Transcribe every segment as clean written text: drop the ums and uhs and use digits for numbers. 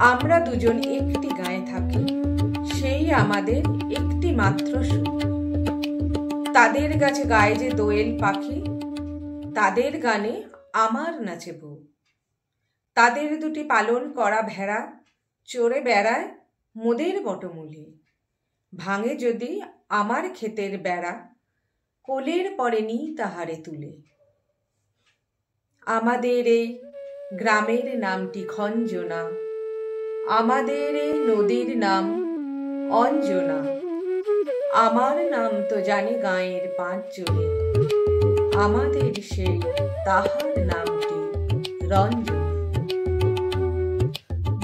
আমরা দুজন একটি গায়ে থাকি, সেই আমাদের একটি মাত্র সুখ। তাদের গাছে গায়ে যে দোয়েল পাখি, তাদের গানে আমার নাচে বউ। তাদের দুটি পালন করা ভেড়া চড়ে বেড়ায় মোদের বটমূলে। ভাঙে যদি আমার ক্ষেতের বেড়া, কোলের পরে নি তাহারে তুলে। আমাদের এই গ্রামের নামটি খঞ্জনা, আমাদের এই নদীর নাম অঞ্জনা। আমার নাম তো জানে গাঁয়ের 5 জনে, আমাদের সেই তাহার নামটি রঞ্জনা।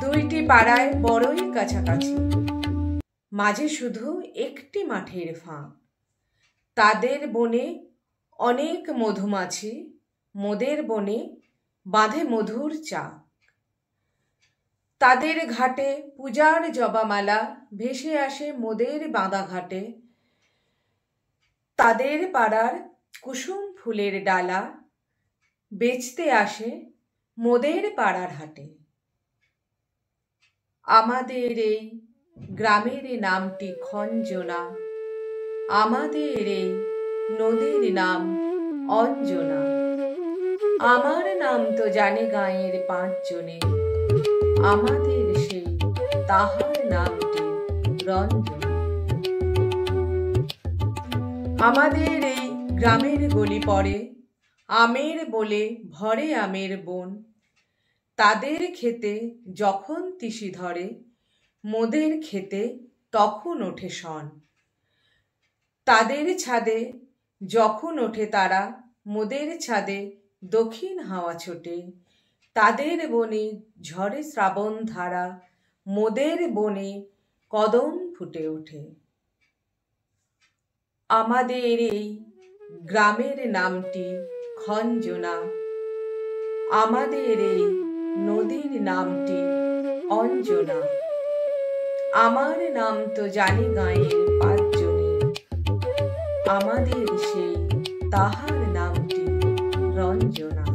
দুইটি পাড়ায় বড়ই কাছাকাছি, মাঝে শুধু একটি মাঠের ফাঁক। তাদের বনে অনেক মধুমাছি, মোদের বনে বাঁধে মধুর চাক। তাদের ঘাটে পূজার জবামালা ভেসে আসে মোদের বাঁধা ঘাটে। তাদের পাড়ার কুসুম ফুলের ডালা বেচতে আসে মোদের পাড়ার হাটে। আমাদের এই গ্রামের নামটি খঞ্জনা, আমাদের এই নদীর নাম অঞ্জনা। আমার নাম তো জানে গাঁয়ের 5 জনে, আমাদের সেই তাহার নামটি রঞ্জনা। আমাদের এই গ্রামের গলি পড়ে আমের বলে ভরে আমের বন। তাদের খেতে যখন তিসি ধরে, মোদের খেতে তখন ওঠে শন। তাদের ছাদে যখন ওঠে তারা, মোদের ছাদে দক্ষিণ হাওয়া ছোটে। তাদের বনে ঝরে শ্রাবণ ধারা, মোদের বনে কদম ফুটে ওঠে। আমাদের এই গ্রামের নামটি খঞ্জনা, আমাদের এই নদীর নামটি অঞ্জনা। আমার নাম তো জানে গাঁয়ের 5 জনে, আমাদের সেই তাহার নামটি রঞ্জনা।